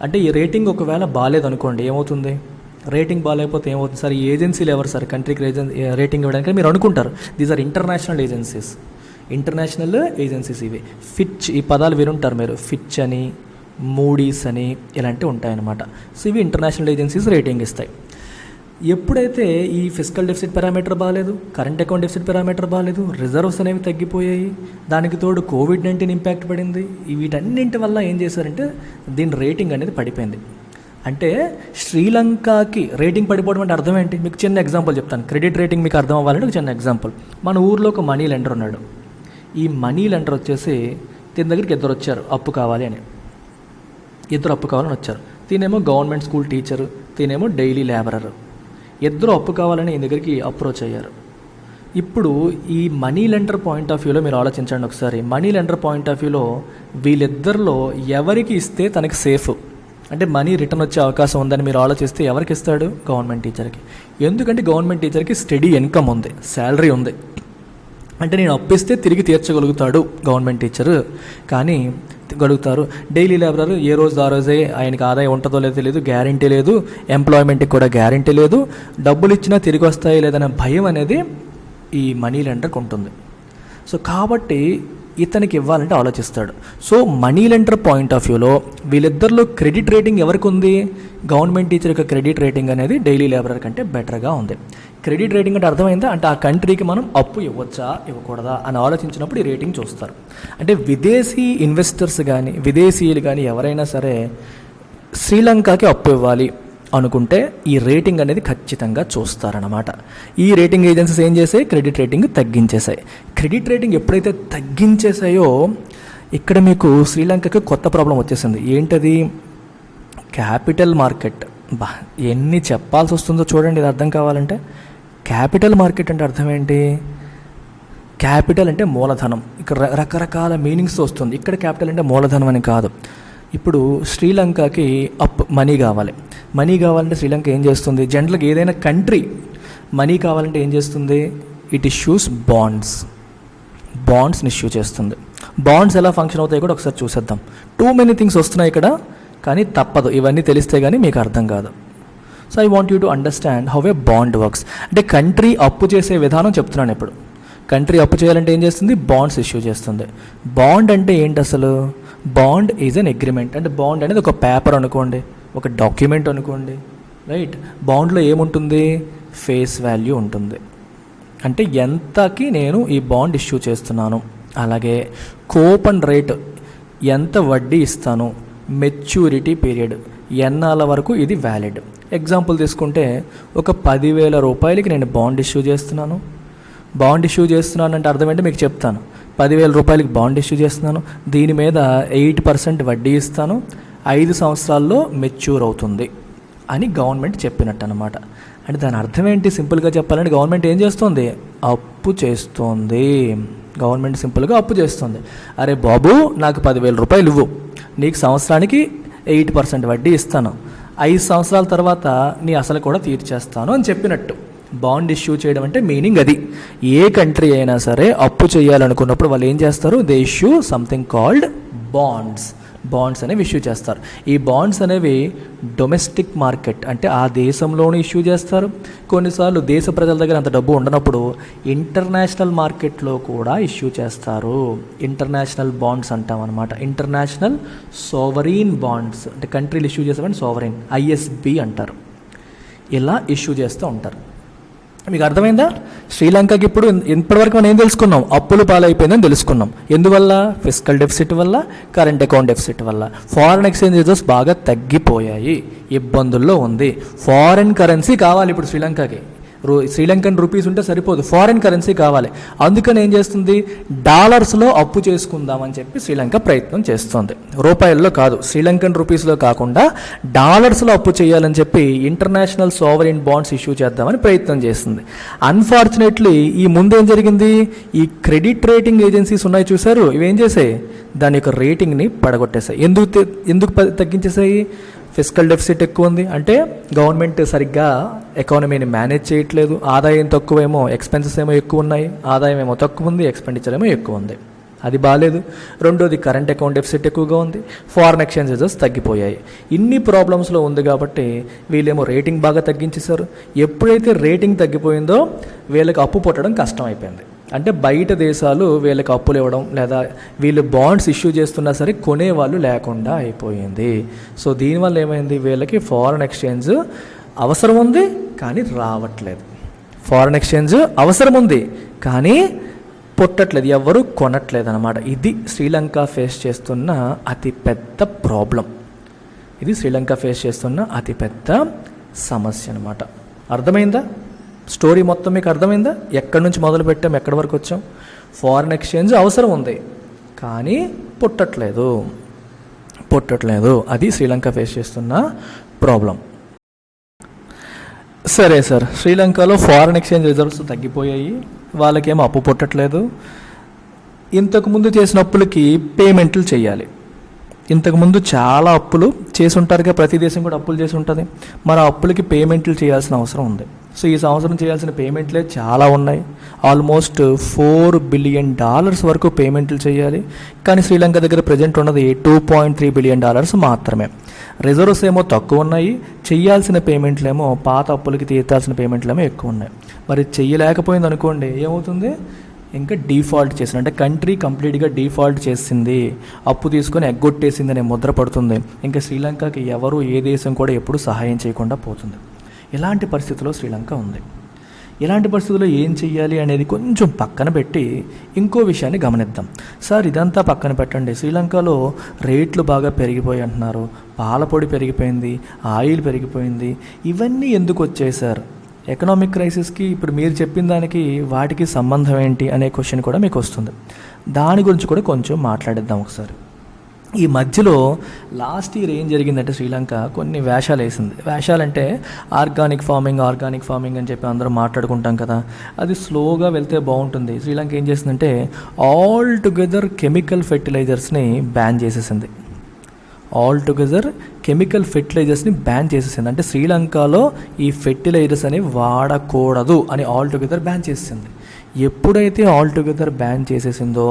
అంటే ఈ రేటింగ్ ఒకవేళ బాగాలేదనుకోండి ఏమవుతుంది? రేటింగ్ బాగాలేకపోతే ఏమవుతుంది? సార్ ఈ ఏజెన్సీలు ఎవరు సార్ కంట్రీకి రేటింగ్ ఇవ్వడానికి? మీరు అనుకుంటారు దీస్ ఆర్ ఇంటర్నేషనల్ ఏజెన్సీస్ ఇవి. ఫిచ్, ఈ పదాలు వినుంటారు మీరు, ఫిచ్ అని మూడీస్ అని ఇలాంటివి ఉంటాయన్నమాట. సో ఇవి ఇంటర్నేషనల్ ఏజెన్సీస్ రేటింగ్ ఇస్తాయి. ఎప్పుడైతే ఈ ఫిజికల్ డెఫిసిట్ పారామీటర్ బాగాలేదు, కరెంట్ అకౌంట్ డెఫిసిట్ పారామీటర్ బాగాలేదు, రిజర్వ్స్ అనేవి తగ్గిపోయాయి, దానికి తోడు కోవిడ్-19 ఇంపాక్ట్ పడింది, వీటన్నింటి వల్ల ఏం చేశారంటే దీని రేటింగ్ అనేది పడిపోయింది. అంటే శ్రీలంకకి రేటింగ్ పడిపోవడం అంటే అర్థం ఏంటి? మీకు చిన్న ఎగ్జాంపుల్ చెప్తాను. క్రెడిట్ రేటింగ్ మీకు అర్థం అవ్వాలంటే ఒక చిన్న ఎగ్జాంపుల్. మన ఊర్లో ఒక మనీ లెండర్ ఉన్నాడు. ఈ మనీ లెండర్ వచ్చేసి దీని దగ్గరికి ఇద్దరు వచ్చారు అప్పు కావాలి అని. ఇద్దరు అప్పు కావాలని వచ్చారు. తినేమో గవర్నమెంట్ స్కూల్ టీచరు, తినేమో డైలీ లేబరర్. ఇద్దరు అప్పు కావాలని ఈ దగ్గరికి అప్రోచ్ అయ్యారు. ఇప్పుడు ఈ మనీ లెండర్ పాయింట్ ఆఫ్ వ్యూలో మీరు ఆలోచించండి ఒకసారి. మనీ లెండర్ పాయింట్ ఆఫ్ వ్యూలో వీళ్ళిద్దరిలో ఎవరికి ఇస్తే తనకి సేఫ్, అంటే మనీ రిటర్న్ వచ్చే అవకాశం ఉందని మీరు ఆలోచిస్తే ఎవరికి ఇస్తాడు? గవర్నమెంట్ టీచర్కి. ఎందుకంటే గవర్నమెంట్ టీచర్కి స్టడీ ఇన్కమ్ ఉంది, శాలరీ ఉంది, అంటే నేను అప్పిస్తే తిరిగి తీర్చగలుగుతాడు గవర్నమెంట్ టీచరు. కానీ గలుగుతారు డైలీ లేబరర్ ఏ రోజు ఆ రోజే ఆయనకి ఆదాయం ఉంటుందో లేదో తెలియదు, గ్యారంటీ లేదు, ఎంప్లాయ్మెంట్కి కూడా గ్యారంటీ లేదు, డబ్బులు ఇచ్చినా తిరిగి వస్తాయి లేదనే భయం అనేది ఈ మనీ లెండర్కి ఉంటుంది. సో కాబట్టి ఇతనికి ఇవ్వాలంటే ఆలోచిస్తాడు. So money lender point of వ్యూలో వీళ్ళిద్దరిలో క్రెడిట్ రేటింగ్ ఎవరికి ఉంది? గవర్నమెంట్ టీచర్ యొక్క క్రెడిట్ రేటింగ్ అనేది డైలీ లేబరర్ కంటే బెటర్గా ఉంది. క్రెడిట్ రేటింగ్ అంటే అర్థమైందా? అంటే ఆ కంట్రీకి మనం అప్పు ఇవ్వచ్చా ఇవ్వకూడదా అని ఆలోచించినప్పుడు ఈ రేటింగ్ చూస్తారు. అంటే విదేశీ ఇన్వెస్టర్స్ కానీ విదేశీయులు కానీ ఎవరైనా సరే శ్రీలంకకి అప్పు ఇవ్వాలి అనుకుంటే ఈ రేటింగ్ అనేది ఖచ్చితంగా చూస్తారన్నమాట. ఈ రేటింగ్ ఏజెన్సీస్ ఏం చేసాయి? క్రెడిట్ రేటింగ్ తగ్గించేశాయి. క్రెడిట్ రేటింగ్ ఎప్పుడైతే తగ్గించేసాయో ఇక్కడ మీకు శ్రీలంకకి కొత్త ప్రాబ్లం వచ్చేసింది. ఏంటది? Capital market. ఎన్ని చెప్పాల్సి వస్తుందో చూడండి, ఇది అర్థం కావాలంటే. క్యాపిటల్ మార్కెట్ అంటే అర్థం ఏంటి? క్యాపిటల్ అంటే మూలధనం. ఇక్కడ రకరకాల మీనింగ్స్ వస్తుంది. ఇక్కడ క్యాపిటల్ అంటే మూలధనం అని కాదు. ఇప్పుడు శ్రీలంకకి మనీ కావాలి. మనీ కావాలంటే శ్రీలంక ఏం చేస్తుంది? జనరల్గా ఏదైనా కంట్రీ మనీ కావాలంటే ఏం చేస్తుంది? ఇట్ ఇష్యూస్ బాండ్స్ని ఇష్యూ చేస్తుంది. బాండ్స్ ఎలా ఫంక్షన్ అవుతాయి కూడా ఒకసారి చూసేద్దాం. టూ మెనీ థింగ్స్ వస్తున్నాయి ఇక్కడ, కానీ తప్పదు, ఇవన్నీ తెలిస్తే కానీ మీకు అర్థం కాదు. So I want you to understand how A bond works. అంటే కంట్రీ అప్పు చేసే విధానం చెప్తున్నాను ఇప్పుడు. కంట్రీ అప్పు చేయాలంటే ఏం చేస్తుంది? బాండ్స్ ఇష్యూ చేస్తుంది. బాండ్ అంటే ఏంటి అసలు? Bond is an agreement. అంటే బాండ్ అనేది ఒక పేపర్ అనుకోండి, ఒక డాక్యుమెంట్ అనుకోండి, రైట్? బాండ్లో ఏముంటుంది? ఫేస్ వాల్యూ ఉంటుంది. అంటే ఎంతకి నేను ఈ బాండ్ ఇష్యూ చేస్తున్నాను, అలాగే కూపన్ రేట్, ఎంత వడ్డీ ఇస్తాను, మెచ్యూరిటీ పీరియడ్, ఎన్నాళ్ళ వరకు ఇది వ్యాలిడ్. ఎగ్జాంపుల్ తీసుకుంటే ఒక 10,000 రూపాయలకి నేను బాండ్ ఇష్యూ చేస్తున్నాను. బాండ్ ఇష్యూ చేస్తున్నాను అంటే అర్థం ఏంటి మీకు చెప్తాను. 10,000 రూపాయలకి బాండ్ ఇష్యూ చేస్తున్నాను, దీని మీద 8% వడ్డీ ఇస్తాను, 5 సంవత్సరాల్లో మెచ్యూర్ అవుతుంది అని గవర్నమెంట్ చెప్పినట్టు అనమాట. అంటే దాని అర్థం ఏంటి? సింపుల్గా చెప్పాలంటే గవర్నమెంట్ ఏం చేస్తుంది? అప్పు చేస్తుంది. గవర్నమెంట్ సింపుల్గా అప్పు చేస్తుంది. అరే బాబు, నాకు 10,000 రూపాయలు ఇవ్వు, నీకు సంవత్సరానికి 8% వడ్డీ ఇస్తాను, 5 సంవత్సరాల తర్వాత నీ అసలు కూడా తీర్చేస్తాను అని చెప్పినట్టు. బాండ్ ఇష్యూ చేయడం అంటే మీనింగ్ అది. ఏ కంట్రీ అయినా సరే అప్పు చేయాలనుకున్నప్పుడు వాళ్ళు ఏం చేస్తారు? They issue something called bonds అనేవి ఇష్యూ చేస్తారు. ఈ బాండ్స్ అనేవి డొమెస్టిక్ మార్కెట్ అంటే ఆ దేశంలోనే ఇష్యూ చేస్తారు. కొన్నిసార్లు దేశ ప్రజల దగ్గర అంత డబ్బు ఉండనప్పుడు ఇంటర్నేషనల్ మార్కెట్లో కూడా ఇష్యూ చేస్తారు. ఇంటర్నేషనల్ బాండ్స్ అంటాం అనమాట. ఇంటర్నేషనల్ సోవరీన్ బాండ్స్ అంటే కంట్రీలు ఇష్యూ చేస్తామని సోవరీన్, ISB అంటారు. ఇలా ఇష్యూ చేస్తూ ఉంటారు. మీకు అర్థమైందా? శ్రీలంకకి ఇప్పుడు ఇప్పటివరకు మనం ఏం తెలుసుకున్నాం? అప్పులు పాలైపోయిందని తెలుసుకున్నాం. ఎందువల్ల? ఫిజికల్ డెఫిసిట్ వల్ల, కరెంట్ అకౌంట్ డెఫిసిట్ వల్ల. ఫారెన్ ఎక్స్చేంజ్ రిజర్వ్స్ బాగా తగ్గిపోయాయి, ఇబ్బందుల్లో ఉంది. ఫారెన్ కరెన్సీ కావాలి ఇప్పుడు శ్రీలంకకి. శ్రీలంకన్ రూపీస్ ఉంటే సరిపోదు, ఫారెన్ కరెన్సీ కావాలి. అందుకని ఏం చేస్తుంది? డాలర్స్లో అప్పు చేసుకుందామని చెప్పి శ్రీలంక ప్రయత్నం చేస్తుంది. రూపాయల్లో కాదు, శ్రీలంకన్ రూపీస్లో కాకుండా డాలర్స్లో అప్పు చేయాలని చెప్పి ఇంటర్నేషనల్ సోవరీన్ బాండ్స్ ఇష్యూ చేద్దామని ప్రయత్నం చేస్తుంది. అన్ఫార్చునేట్లీ ఈ ముందేం జరిగింది? ఈ క్రెడిట్ రేటింగ్ ఏజెన్సీస్ ఉన్నాయి చూసారు, ఇవేం చేసాయి? దాని యొక్క రేటింగ్ని పడగొట్టేశాయి. ఎందుకు తగ్గించేసాయి? ఫిజికల్ డెఫిసిట్ ఎక్కువ ఉంది, అంటే గవర్నమెంట్ సరిగ్గా ఎకానమీని మేనేజ్ చేయట్లేదు. ఆదాయం తక్కువేమో, ఎక్స్పెన్సెస్ ఏమో ఎక్కువ ఉన్నాయి, ఆదాయం ఏమో తక్కువ ఉంది, ఎక్స్పెండిచర్ ఏమో ఎక్కువ ఉంది. అది బాగాలేదు. రెండోది కరెంట్ అకౌంట్ డెఫిసిట్ ఎక్కువగా ఉంది, ఫారెన్ ఎక్స్చేంజ్ రిజర్వ్స్ తగ్గిపోయాయి. ఇన్ని ప్రాబ్లమ్స్లో ఉంది కాబట్టి వీళ్ళేమో రేటింగ్ బాగా తగ్గించేశారు. ఎప్పుడైతే రేటింగ్ తగ్గిపోయిందో వీళ్ళకి అప్పు పుట్టడం కష్టం అయిపోయింది. అంటే బయట దేశాలు వీళ్ళకి అప్పులు ఇవ్వడం లేదా వీళ్ళు బాండ్స్ ఇష్యూ చేస్తున్నా సరే కొనేవాళ్ళు లేకుండా అయిపోయింది. సో దీనివల్ల ఏమైంది? వీళ్ళకి ఫారెన్ ఎక్స్చేంజ్ అవసరం ఉంది కానీ రావట్లేదు. ఫారెన్ ఎక్స్చేంజ్ అవసరం ఉంది కానీ పుట్టట్లేదు, ఎవరు కొనట్లేదు అనమాట. ఇది శ్రీలంక ఫేస్ చేస్తున్న అతిపెద్ద ప్రాబ్లం. ఇది శ్రీలంక ఫేస్ చేస్తున్న అతిపెద్ద సమస్య అనమాట. అర్థమైందా? స్టోరీ మొత్తం మీకు అర్థమైందా? ఎక్కడి నుంచి మొదలు పెట్టాం, ఎక్కడి వరకు వచ్చాం? ఫారెన్ ఎక్స్చేంజ్ అవసరం ఉంది కానీ పుట్టట్లేదు. అది శ్రీలంక ఫేస్ చేస్తున్న ప్రాబ్లం. సరే సార్, శ్రీలంకలో ఫారెన్ ఎక్స్చేంజ్ రిజర్వ్స్ తగ్గిపోయాయి, వాళ్ళకేమో అప్పు పుట్టట్లేదు. ఇంతకుముందు చేసిన అప్పులకి పేమెంట్లు చేయాలి. ఇంతకుముందు చాలా అప్పులు చేసి ఉంటారుగా, ప్రతి దేశం కూడా అప్పులు చేసి ఉంటుంది. మరి ఆ అప్పులకి పేమెంట్లు చేయాల్సిన అవసరం ఉంది. సో ఈ సంవత్సరం చేయాల్సిన పేమెంట్లే చాలా ఉన్నాయి. ఆల్మోస్ట్ $4 బిలియన్ వరకు పేమెంట్లు చేయాలి. కానీ శ్రీలంక దగ్గర ప్రజెంట్ ఉన్నది $2.3 బిలియన్ మాత్రమే. రిజర్వ్స్ ఏమో తక్కువ ఉన్నాయి, చెయ్యాల్సిన పేమెంట్లేమో పాత అప్పులకి తీర్చాల్సిన పేమెంట్లేమో ఎక్కువ ఉన్నాయి. మరి చెయ్యలేకపోయింది అనుకోండి, ఏమవుతుంది? ఇంకా డిఫాల్ట్ చేసింది, అంటే కంట్రీ కంప్లీట్గా డిఫాల్ట్ చేసింది, అప్పు తీసుకొని ఎగ్గొట్టేసింది అనే ముద్ర పడుతుంది. ఇంకా శ్రీలంకకి ఎవరు ఏ దేశం కూడా ఎప్పుడు సహాయం చేయకుండా పోతుంది. ఇలాంటి పరిస్థితిలో శ్రీలంక ఉంది. ఇలాంటి పరిస్థితుల్లో ఏం చెయ్యాలి అనేది కొంచెం పక్కన పెట్టి ఇంకో విషయాన్ని గమనిద్దాం. సార్ ఇదంతా పక్కన పెట్టండి, శ్రీలంకలో రేట్లు బాగా పెరిగిపోయి అంటున్నారు, పాల పొడి పెరిగిపోయింది, ఆయిల్ పెరిగిపోయింది, ఇవన్నీ ఎందుకు వచ్చాయి సార్? ఎకనామిక్ క్రైసిస్కి ఇప్పుడు మీరు చెప్పిన దానికి వాటికి సంబంధం ఏంటి అనే క్వశ్చన్ కూడా మీకు వస్తుంది. దాని గురించి కూడా కొంచెం మాట్లాడిద్దాం ఒకసారి. ఈ మధ్యలో లాస్ట్ ఇయర్ ఏం జరిగిందంటే శ్రీలంక కొన్ని వేషాలు వేసింది. వేషాలంటే ఆర్గానిక్ ఫార్మింగ్ అని చెప్పి అందరూ మాట్లాడుకుంటాం కదా, అది స్లోగా వెళ్తే బాగుంటుంది. శ్రీలంక ఏం చేసిందంటే ఆల్ టుగెదర్ కెమికల్ ఫెర్టిలైజర్స్ని బ్యాన్ చేసేసింది. బ్యాన్ చేసేసింది. అంటే శ్రీలంకలో ఈ ఫెర్టిలైజర్స్ అనేవి వాడకూడదు అని ఆల్ టుగెదర్ బ్యాన్ చేసేసింది. ఎప్పుడైతే ఆల్ టుగెదర్ బ్యాన్ చేసేసిందో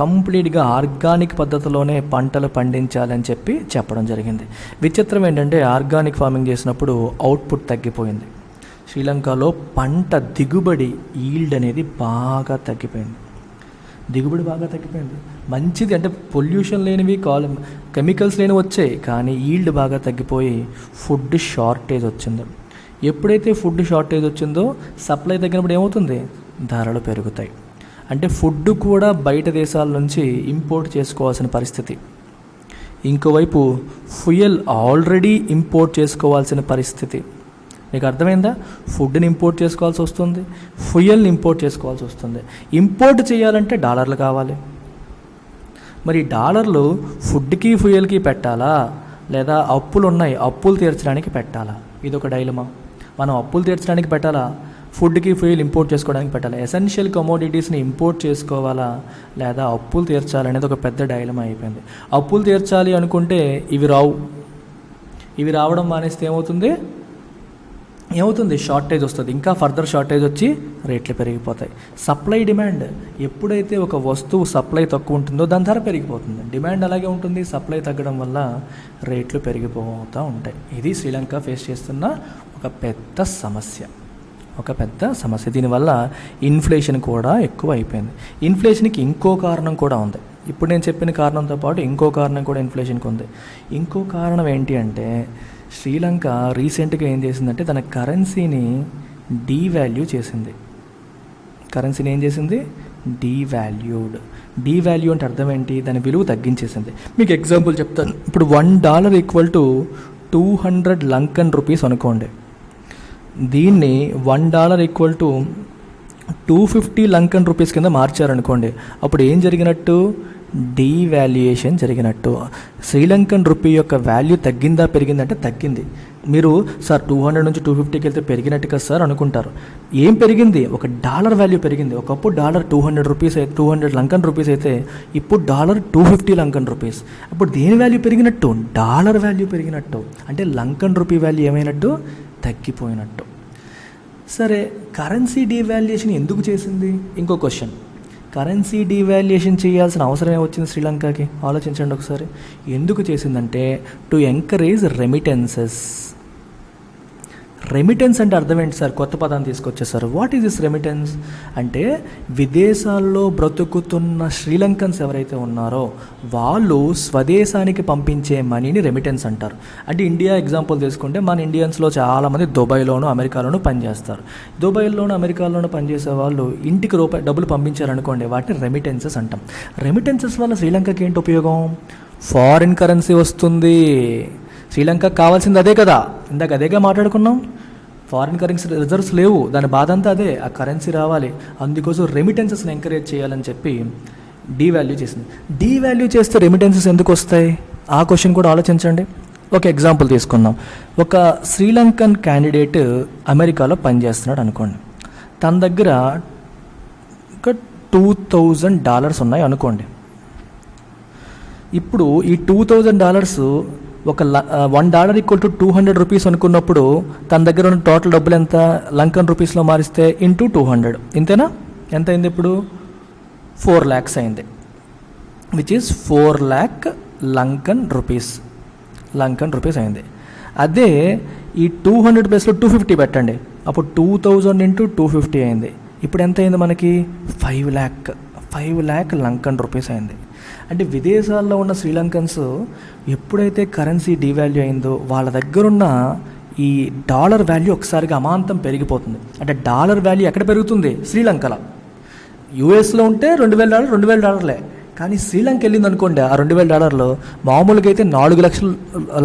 కంప్లీట్గా ఆర్గానిక్ పద్ధతిలోనే పంటలు పండించాలని చెప్పడం జరిగింది. విచిత్రం ఏంటంటే ఆర్గానిక్ ఫార్మింగ్ చేసినప్పుడు అవుట్పుట్ తగ్గిపోయింది. శ్రీలంకలో పంట దిగుబడి ఈల్డ్ అనేది బాగా తగ్గిపోయింది. మంచిది అంటే పొల్యూషన్ లేనివి కెమికల్స్ లేనివి వచ్చాయి, కానీ ఈల్డ్ బాగా తగ్గిపోయి ఫుడ్ షార్టేజ్ వచ్చింది. ఎప్పుడైతే ఫుడ్ షార్టేజ్ వచ్చిందో సప్లై తగ్గినప్పుడు ఏమవుతుంది? ధరలు పెరుగుతాయి. అంటే ఫుడ్ కూడా బయట దేశాల నుంచి ఇంపోర్ట్ చేసుకోవాల్సిన పరిస్థితి. ఇంకోవైపు ఫ్యూయల్ ఆల్రెడీ ఇంపోర్ట్ చేసుకోవాల్సిన పరిస్థితి. మీకు అర్థమైందా? ఫుడ్ని ఇంపోర్ట్ చేసుకోవాల్సి వస్తుంది, ఫ్యూయల్ని ఇంపోర్ట్ చేసుకోవాల్సి వస్తుంది. ఇంపోర్ట్ చేయాలంటే డాలర్లు కావాలి. మరి డాలర్లు ఫుడ్కి ఫ్యూయల్కి పెట్టాలా, లేదా అప్పులు ఉన్నాయి అప్పులు తీర్చడానికి పెట్టాలా? ఇది ఒక డైలమా. మనం అప్పులు తీర్చడానికి పెట్టాలా, ఫుడ్కి ఫ్యూయల్ ఇంపోర్ట్ చేసుకోవడానికి పెట్టాలా? ఎసెన్షియల్ కమోడిటీస్ని ఇంపోర్ట్ చేసుకోవాలా, లేదా అప్పులు తీర్చాలనేది ఒక పెద్ద డైలమా అయిపోయింది. అప్పులు తీర్చాలి అనుకుంటే ఇవి రావు. ఇవి రావడం మానేస్తే ఏమవుతుంది? షార్టేజ్ వస్తుంది. ఇంకా ఫర్దర్ షార్టేజ్ వచ్చి రేట్లు పెరిగిపోతాయి. సప్లై డిమాండ్, ఎప్పుడైతే ఒక వస్తువు సప్లై తక్కువ ఉంటుందో దాని ధర పెరిగిపోతుంది. డిమాండ్ అలాగే ఉంటుంది, సప్లై తగ్గడం వల్ల రేట్లు పెరిగిపోతూ ఉంటాయి. ఇది శ్రీలంక ఫేస్ చేస్తున్న ఒక పెద్ద సమస్య. దీనివల్ల ఇన్ఫ్లేషన్ కూడా ఎక్కువ అయిపోయింది. ఇన్ఫ్లేషన్కి ఇంకో కారణం కూడా ఉంది. ఇప్పుడు నేను చెప్పిన కారణంతో పాటు ఇంకో కారణం కూడా ఇన్ఫ్లేషన్కి ఉంది. ఇంకో కారణం ఏంటి అంటే శ్రీలంక రీసెంట్గా ఏం చేసిందంటే తన కరెన్సీని డీవాల్యూ చేసింది. డీవాల్యూ అంటే అర్థం ఏంటి? దాని విలువ తగ్గించేసింది. మీకు ఎగ్జాంపుల్ చెప్తాను. ఇప్పుడు $1 ఈక్వల్ టు 200 లంకన్ రూపీస్ అనుకోండి. దీన్ని $1 ఈక్వల్ టు 250 లంకన్ రూపీస్ కింద మార్చారనుకోండి. అప్పుడు ఏం జరిగినట్టు? డీవాల్యుయేషన్ జరిగినట్టు. శ్రీలంకన్ రూపీ యొక్క వాల్యూ తగ్గిందా పెరిగిందంటే తగ్గింది. మీరు సార్ 200 నుంచి 250కి వెళ్తే పెరిగినట్టు కదా సార్ అనుకుంటారు. ఏం పెరిగింది? ఒక డాలర్ వాల్యూ పెరిగింది. ఒకప్పుడు డాలర్ 200 లంకన్ రూపీస్ అయితే ఇప్పుడు డాలర్ 250 లంకన్ రూపీస్. అప్పుడు దేని వాల్యూ పెరిగినట్టు? డాలర్ వాల్యూ పెరిగినట్టు. అంటే లంకన్ రూపీ వాల్యూ ఏమైనట్టు? తగ్గిపోయినట్టు. సరే, కరెన్సీ డీవాల్యుయేషన్ ఎందుకు చేసింది? ఇంకో క్వశ్చన్. కరెన్సీ డీవాల్యుయేషన్ చేయాల్సిన అవసరం ఏమొచ్చింది శ్రీలంకకి? ఆలోచించండి ఒకసారి. ఎందుకు చేసిందంటే టు ఎంకరేజ్ రెమిటెన్సెస్. రెమిటెన్స్ అంటే అర్థం ఏంటి సార్? కొత్త పదాన్ని తీసుకొచ్చేసారు. వాట్ ఈజ్ దిస్ రెమిటెన్స్ అంటే, విదేశాల్లో బ్రతుకుతున్న శ్రీలంకన్స్ ఎవరైతే ఉన్నారో వాళ్ళు స్వదేశానికి పంపించే మనీని రెమిటెన్స్ అంటారు. అంటే ఇండియా ఎగ్జాంపుల్ తీసుకుంటే, మన ఇండియన్స్లో చాలామంది దుబాయ్లోను అమెరికాలోను పనిచేస్తారు. దుబాయ్లోను అమెరికాలోను పనిచేసే వాళ్ళు ఇంటికి డబ్బులు పంపించారనుకోండి, వాటిని రెమిటెన్సెస్ అంటాం. రెమిటెన్సెస్ వల్ల శ్రీలంకకి ఏంటి ఉపయోగం? ఫారిన్ కరెన్సీ వస్తుంది. శ్రీలంకకు కావాల్సింది అదే కదా, ఇందాక అదేగా మాట్లాడుకున్నాం. ఫారిన్ కరెన్సీ రిజర్వ్స్ లేవు, దాని బాధ అంతా అదే, ఆ కరెన్సీ రావాలి. అందుకోసం రెమిటెన్సెస్ని ఎంకరేజ్ చేయాలని చెప్పి డీవాల్యూ చేసింది. డీవాల్యూ చేస్తే రెమిటెన్సెస్ ఎందుకు వస్తాయి? ఆ క్వశ్చన్ కూడా ఆలోచించండి. ఒక ఎగ్జాంపుల్ తీసుకుందాం. ఒక శ్రీలంకన్ క్యాండిడేట్ అమెరికాలో పనిచేస్తున్నాడు అనుకోండి. తన దగ్గర ఒక $2,000 ఉన్నాయి అనుకోండి. ఇప్పుడు ఈ $2,000 ఒక $1 ఈక్వల్ టు 200 రూపీస్ అనుకున్నప్పుడు తన దగ్గర ఉన్న టోటల్ డబ్బులు ఎంత? లంకన్ రూపీస్లో మారిస్తే ఇంటూ 200, ఇంతేనా? ఎంత అయింది ఇప్పుడు? 4 lakhs అయింది, which is 4 lakh Lankan rupees అయింది. అదే ఈ 200 ప్లస్లో 250 పెట్టండి, అప్పుడు 2000 ఇంటూ 250 అయింది. ఇప్పుడు ఎంత అయింది మనకి? 5 lakh లంకన్ రూపీస్ అయింది. అంటే విదేశాల్లో ఉన్న శ్రీలంకన్స్ ఎప్పుడైతే కరెన్సీ డీవాల్యూ అయిందో వాళ్ళ దగ్గరున్న ఈ డాలర్ వాల్యూ ఒకసారిగా అమాంతం పెరిగిపోతుంది. అంటే డాలర్ వాల్యూ ఎక్కడ పెరుగుతుంది? శ్రీలంకలో. యూఎస్లో ఉంటే $2,000 కానీ శ్రీలంక వెళ్ళింది అనుకోండి, ఆ $2,000 మామూలుగా అయితే 4 లక్షల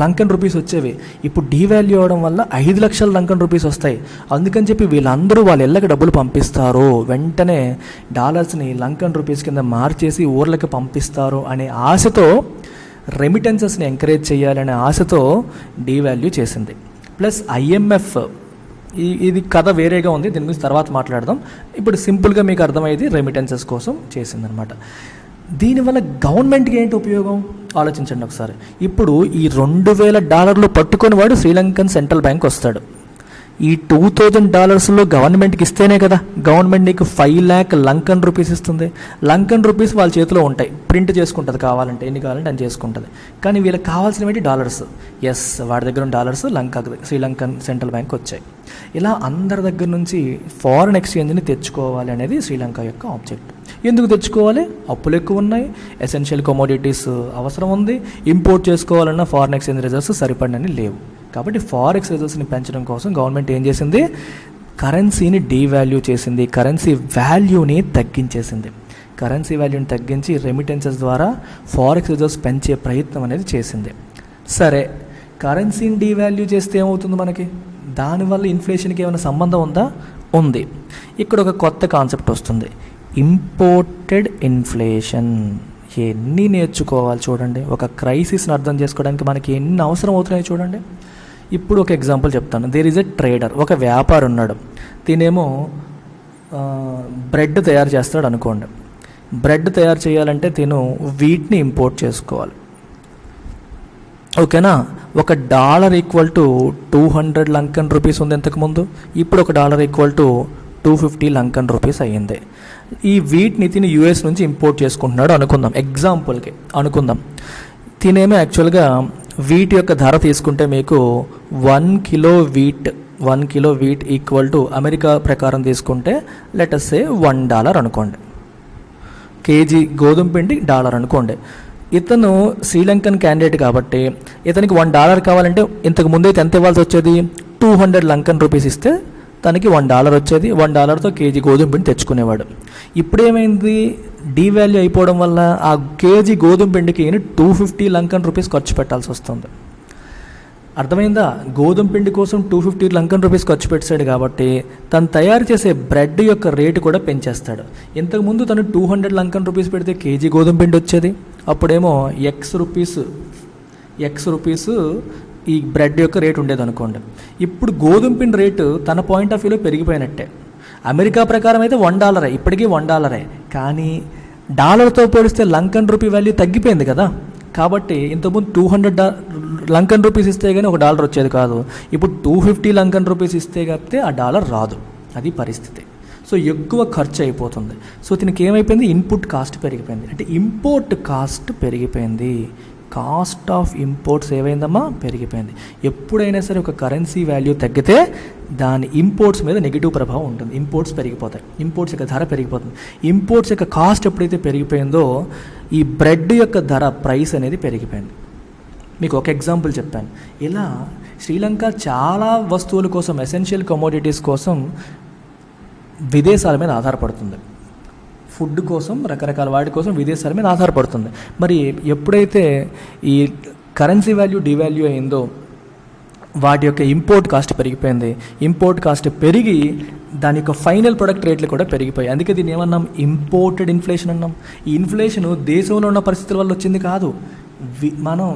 లంకన్ రూపీస్ వచ్చేవి. ఇప్పుడు డీవాల్యూ అవ్వడం వల్ల 5 లక్షల లంకన్ రూపీస్ వస్తాయి. అందుకని చెప్పి వీళ్ళందరూ వాళ్ళ ఇళ్ళకి డబ్బులు పంపిస్తారు, వెంటనే డాలర్స్ని లంకన్ రూపీస్ కింద మార్చేసి ఊర్లకి పంపిస్తారు అనే ఆశతో, రెమిటెన్సెస్ని ఎంకరేజ్ చేయాలనే ఆశతో డీవాల్యూ చేసింది. ప్లస్ IMF, ఇది కథ వేరేగా ఉంది, దీని గురించి తర్వాత మాట్లాడదాం. ఇప్పుడు సింపుల్గా మీకు అర్థమయ్యేది రెమిటెన్సెస్ కోసం చేసిందనమాట. దీనివల్ల గవర్నమెంట్కి ఏంటి ఉపయోగం ఆలోచించండి ఒకసారి. ఇప్పుడు ఈ $2,000 పట్టుకొని వాడు శ్రీలంకన్ సెంట్రల్ బ్యాంక్ వస్తాడు. ఈ $2,000 గవర్నమెంట్కి ఇస్తేనే కదా గవర్నమెంట్ నీకు 5 lakh లంకన్ రూపీస్ ఇస్తుంది. లంకన్ రూపీస్ వాళ్ళ చేతిలో ఉంటాయి, ప్రింట్ చేసుకుంటుంది, కావాలంటే ఎన్ని కావాలంటే అని చేసుకుంటుంది. కానీ వీళ్ళకి కావాల్సినవి డాలర్స్. ఎస్, వాడి దగ్గర ఉన్న డాలర్స్ శ్రీలంకన్ సెంట్రల్ బ్యాంక్ వచ్చాయి. ఇలా అందరి దగ్గర నుంచి ఫారిన్ ఎక్స్చేంజ్ని తెచ్చుకోవాలి అనేది శ్రీలంక యొక్క ఆబ్జెక్ట్. ఎందుకు తెచ్చుకోవాలి? అప్పులు ఎక్కువ ఉన్నాయి, ఎసెన్షియల్ కమోడిటీస్ అవసరం ఉంది, ఇంపోర్ట్ చేసుకోవాలన్నా ఫారిన్ ఎక్స్చేంజ్ రిజర్వ్స్ సరిపడినని లేవు. కాబట్టి ఫారెక్స్ రిజర్వ్స్ని పెంచడం కోసం గవర్నమెంట్ ఏం చేసింది? కరెన్సీని డీవాల్యూ చేసింది, కరెన్సీ వాల్యూని తగ్గించేసింది. కరెన్సీ వాల్యూని తగ్గించి రెమిటెన్సెస్ ద్వారా ఫారెక్స్ రిజర్వ్స్ పెంచే ప్రయత్నం అనేది చేసింది. సరే, కరెన్సీని డీవాల్యూ చేస్తే ఏమవుతుంది మనకి? దానివల్ల ఇన్ఫ్లేషన్కి ఏమైనా సంబంధం ఉందా? ఉంది. ఇక్కడ ఒక కొత్త కాన్సెప్ట్ వస్తుంది, ఇంపోర్టెడ్ ఇన్ఫ్లేషన్. ఎన్ని నేర్చుకోవాలి చూడండి. ఒక క్రైసిస్ని అర్థం చేసుకోవడానికి మనకి ఎన్ని అవసరం అవుతున్నాయో చూడండి. ఇప్పుడు ఒక ఎగ్జాంపుల్ చెప్తాను. దేర్ ఈజ్ ఎ ట్రేడర్, ఒక వ్యాపారి ఉన్నాడు. తినేమో బ్రెడ్ తయారు చేస్తాడు అనుకోండి. బ్రెడ్ తయారు చేయాలంటే తిను వీట్ని ఇంపోర్ట్ చేసుకోవాలి, ఓకేనా? $1 ఈక్వల్ టు 200 లంకన్ రూపీస్ ఉంది ఇంతకుముందు. ఇప్పుడు $1 ఈక్వల్ టు 250 లంకన్ రూపీస్ అయ్యింది. ఈ వీట్ని తిని US నుంచి ఇంపోర్ట్ చేసుకుంటున్నాడు అనుకుందాం, ఎగ్జాంపుల్కి అనుకుందాం. తినేమో యాక్చువల్గా వీట్ యొక్క ధర తీసుకుంటే మీకు 1 kilo wheat equal to America ప్రకారం తీసుకుంటే లెట్ us సే $1 అనుకోండి. కేజీ గోధుమ పిండి $1 అనుకోండి. ఇతను శ్రీలంకన్ క్యాండిడేట్ కాబట్టి ఇతనికి $1 కావాలంటే ఇంతకు ముందైతే ఎంత ఇవ్వాల్సి వచ్చేది? 200 లంకన్ రూపీస్ ఇస్తే తనకి $1 వచ్చేది. $1తో కేజీ గోధుమ పిండి తెచ్చుకునేవాడు. ఇప్పుడు ఏమైంది? డీవాల్యూ అయిపోవడం వల్ల ఆ కేజీ గోధుమ పిండికి 250 లంకన్ రూపీస్ ఖర్చు పెట్టాల్సి వస్తుంది. అర్థమైందా? గోధుమ పిండి కోసం 250 లంకన్ రూపీస్ ఖర్చు పెట్టాడు కాబట్టి తను తయారు చేసే బ్రెడ్ యొక్క రేటు కూడా పెంచేస్తాడు. ఇంతకుముందు తను 200 లంకన్ రూపీస్ పెడితే కేజీ గోధుమ పిండి వచ్చేది. అప్పుడేమో ఎక్స్ రూపీస్ ఈ బ్రెడ్ యొక్క రేటు ఉండేది అనుకోండి. ఇప్పుడు గోధుమ పిండి రేటు తన పాయింట్ ఆఫ్ వ్యూలో పెరిగిపోయినట్టే. అమెరికా ప్రకారం అయితే $1, ఇప్పటికీ $1, కానీ డాలర్తో పోలిస్తే లంకన్ రూపీ వాల్యూ తగ్గిపోయింది కదా. కాబట్టి ఇంతకుముందు 200 లంకన్ రూపీస్ ఇస్తే కానీ $1 వచ్చేది కాదు. ఇప్పుడు 250 లంకన్ రూపీస్ ఇస్తే కాకపోతే ఆ డాలర్ రాదు. అది పరిస్థితి. సో ఎక్కువ ఖర్చు అయిపోతుంది. సో దీనికి ఏమైపోయింది? ఇన్పుట్ కాస్ట్ పెరిగిపోయింది, అంటే ఇంపోర్ట్ కాస్ట్ పెరిగిపోయింది. కాస్ట్ ఆఫ్ ఇంపోర్ట్స్ ఏమైందమ్మా, పెరిగిపోయింది. ఎప్పుడైనా సరే ఒక కరెన్సీ వాల్యూ తగ్గితే దాని ఇంపోర్ట్స్ మీద నెగిటివ్ ప్రభావం ఉంటుంది. ఇంపోర్ట్స్ పెరిగిపోతాయి, ఇంపోర్ట్స్ యొక్క ధర పెరిగిపోతుంది. ఇంపోర్ట్స్ యొక్క కాస్ట్ ఎప్పుడైతే పెరిగిపోయిందో ఈ బ్రెడ్ యొక్క ధర, ప్రైస్ అనేది పెరిగిపోయింది. మీకు ఒక ఎగ్జాంపుల్ చెప్పాను. ఇలా శ్రీలంక చాలా వస్తువుల కోసం, ఎసెన్షియల్ కమోడిటీస్ కోసం విదేశాల మీద ఆధారపడుతుంది. ఫుడ్ కోసం, రకరకాల వాటి కోసం విదేశాల మీద ఆధారపడుతుంది. మరి ఎప్పుడైతే ఈ కరెన్సీ వాల్యూ డివాల్యూ అయిందో వాటి యొక్క ఇంపోర్ట్ కాస్ట్ పెరిగిపోయింది. ఇంపోర్ట్ కాస్ట్ పెరిగి దాని యొక్క ఫైనల్ ప్రొడక్ట్ రేట్లు కూడా పెరిగిపోయాయి. అందుకే దీన్ని ఏమన్నాం, ఇంపోర్టెడ్ ఇన్ఫ్లేషన్ అన్నాం. ఈ ఇన్ఫ్లేషన్ దేశంలో ఉన్న పరిస్థితుల వల్ల వచ్చింది కాదు.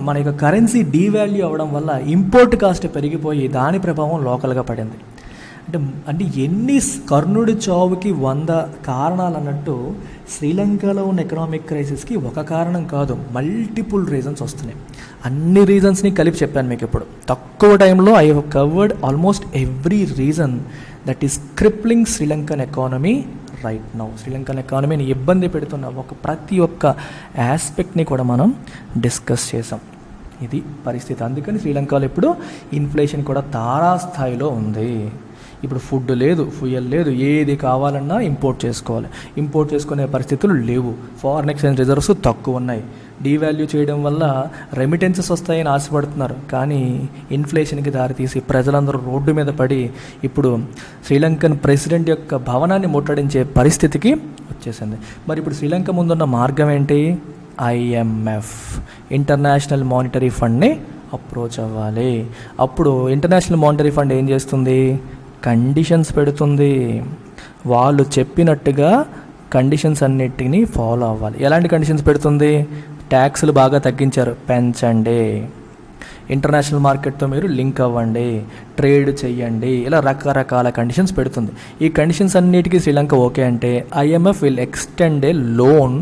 మన యొక్క కరెన్సీ డీవాల్యూ అవ్వడం వల్ల ఇంపోర్ట్ కాస్ట్ పెరిగిపోయి దాని ప్రభావం లోకల్గా పడింది. అంటే ఎన్ని కర్ణుడి చావుకి 100 కారణాలు అన్నట్టు శ్రీలంకలో ఉన్న ఎకనామిక్ క్రైసిస్కి ఒక కారణం కాదు, మల్టిపుల్ రీజన్స్ వస్తున్నాయి. అన్ని రీజన్స్ని కలిపి చెప్పాను మీకు. ఇప్పుడు తక్కువ టైంలో I have covered almost every reason that is crippling Sri Lankan economy right now. Sri Lankan ఎకానమీని ఇబ్బంది పెడుతున్న ప్రతి ఒక్క ఆస్పెక్ట్ని కూడా మనం డిస్కస్ చేసాం. ఇది పరిస్థితి. అందుకని శ్రీలంకలో ఇప్పుడు ఇన్ఫ్లేషన్ కూడా తారాస్థాయిలో ఉంది. ఇప్పుడు ఫుడ్ లేదు, ఫ్యూయల్ లేదు, ఏది కావాలన్నా ఇంపోర్ట్ చేసుకోవాలి. ఇంపోర్ట్ చేసుకునే పరిస్థితులు లేవు. ఫారిన్ ఎక్స్చేంజ్ రిజర్వ్స్ తక్కువ ఉన్నాయి. డీవాల్యూ చేయడం వల్ల రెమిటెన్సెస్ వస్తాయని ఆశపడుతున్నారు, కానీ ఇన్ఫ్లేషన్కి దారితీసి ప్రజలందరూ రోడ్డు మీద పడి ఇప్పుడు శ్రీలంకన్ ప్రెసిడెంట్ యొక్క భవనాన్ని ముట్టడించే పరిస్థితికి వచ్చేసింది. మరి ఇప్పుడు శ్రీలంక ముందున్న మార్గం ఏంటి? IMF, ఇంటర్నేషనల్ మానిటరీ ఫండ్ని అప్రోచ్ అవ్వాలి. అప్పుడు ఇంటర్నేషనల్ మానిటరీ ఫండ్ ఏం చేస్తుంది? కండిషన్స్ పెడుతుంది. వాళ్ళు చెప్పినట్టుగా కండిషన్స్ అన్నిటినీ ఫాలో అవ్వాలి. ఎలాంటి కండిషన్స్ పెడుతుంది? ట్యాక్స్లు బాగా తగ్గించారు, పెంచండి. ఇంటర్నేషనల్ మార్కెట్తో మీరు లింక్ అవ్వండి, ట్రేడ్ చెయ్యండి. ఇలా రకరకాల కండిషన్స్ పెడుతుంది. ఈ కండిషన్స్ అన్నిటికీ శ్రీలంక ఓకే అంటే IMF will extend A loan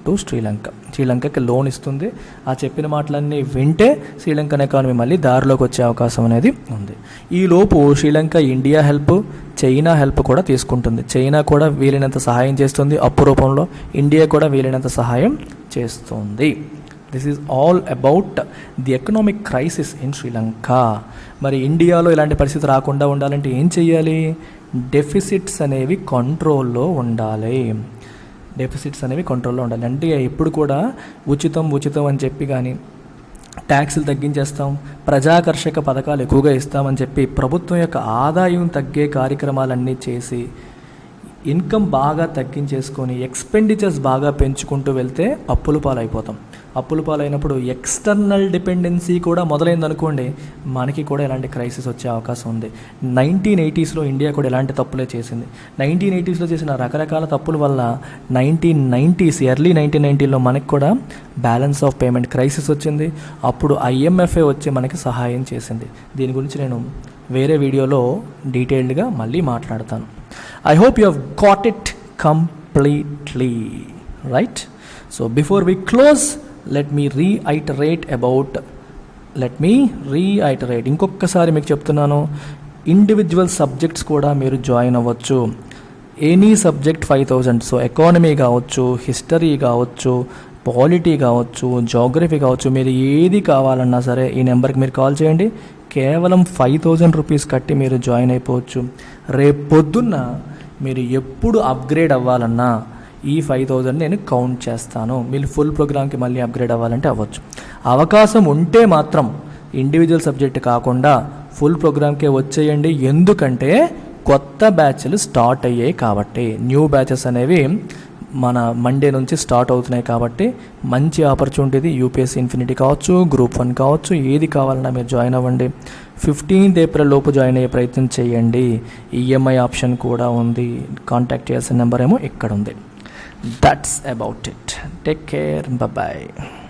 to Sri Lanka. శ్రీలంకకి loan ఇస్తుంది. ఆ చెప్పిన మాటలన్నీ వింటే శ్రీలంకన్ ఎకానమీ మళ్ళీ దారిలోకి వచ్చే అవకాశం అనేది ఉంది. ఈలోపు Sri Lanka India help, China help కూడా తీసుకుంటుంది. చైనా కూడా వీలైనంత సహాయం చేస్తుంది అప్పు రూపంలో, ఇండియా కూడా వీలైనంత సహాయం చేస్తుంది. This is all about the economic crisis in Sri Lanka. మరి ఇండియాలో ఇలాంటి పరిస్థితి రాకుండా ఉండాలంటే ఏం చెయ్యాలి? డెఫిసిట్స్ అనేవి కంట్రోల్లో ఉండాలి. అంటే ఎప్పుడు కూడా ఉచితం అని చెప్పి కానీ, ట్యాక్సులు తగ్గించేస్తాం, ప్రజాకర్షక పథకాలు ఎక్కువగా ఇస్తామని చెప్పి ప్రభుత్వం యొక్క ఆదాయం తగ్గే కార్యక్రమాలన్నీ చేసి ఇన్కమ్ బాగా తగ్గించేసుకొని ఎక్స్పెండిచర్స్ బాగా పెంచుకుంటూ వెళ్తే అప్పుల పాలైపోతాం. అప్పుల పాలైనప్పుడు ఎక్స్టర్నల్ డిపెండెన్సీ కూడా మొదలైందనుకోండి, మనకి కూడా ఇలాంటి క్రైసిస్ వచ్చే అవకాశం ఉంది. 1980s ఇండియా కూడా ఇలాంటి తప్పులే చేసింది. 1980s చేసిన రకరకాల తప్పుల వల్ల 1990s, ఎర్లీ 1990లో మనకి కూడా బ్యాలెన్స్ ఆఫ్ పేమెంట్ క్రైసిస్ వచ్చింది. అప్పుడు IMF వచ్చి మనకి సహాయం చేసింది. దీని గురించి నేను వేరే వీడియోలో డీటెయిల్డ్గా మళ్ళీ మాట్లాడతాను. I hope you have got it completely, right? So before we close, let me reiterate ఇంకొకసారి మీకు చెప్తున్నాను, ఇండివిజువల్ సబ్జెక్ట్స్ కూడా మీరు జాయిన్ అవ్వచ్చు. Any subject 5,000. సో ఎకానమీ కావచ్చు, హిస్టరీ కావచ్చు, పాలిటీ కావచ్చు, జోగ్రఫీ కావచ్చు, మీరు ఏది కావాలన్నా సరే ఈ నెంబర్కి మీరు కాల్ చేయండి. కేవలం 5,000 రూపీస్ కట్టి మీరు జాయిన్ అయిపోవచ్చు. రేపు పొద్దున్న మీరు ఎప్పుడు అప్గ్రేడ్ అవ్వాలన్నా ఈ 5,000 నేను కౌంట్ చేస్తాను. మీరు ఫుల్ ప్రోగ్రామ్కి మళ్ళీ అప్గ్రేడ్ అవ్వాలంటే అవ్వచ్చు. అవకాశం ఉంటే మాత్రం ఇండివిజువల్ సబ్జెక్ట్ కాకుండా ఫుల్ ప్రోగ్రామ్కే వచ్చేయండి. ఎందుకంటే కొత్త బ్యాచ్లు స్టార్ట్ అయ్యాయి కాబట్టి, న్యూ బ్యాచెస్ అనేవి మన మండే నుంచి స్టార్ట్ అవుతున్నాయి కాబట్టి మంచి ఆపర్చునిటీ. UPSC ఇన్ఫినిటీ కావచ్చు, గ్రూప్ 1 కావచ్చు, ఏది కావాలన్నా మీరు జాయిన్ అవ్వండి. 15th ఏప్రిల్ లోపు జాయిన్ అయ్యే ప్రయత్నం చేయండి. EMI ఆప్షన్ కూడా ఉంది. కాంటాక్ట్ చేయాల్సిన నెంబర్ ఏమో ఇక్కడ ఉంది. That's about it. Take care. Bye-bye.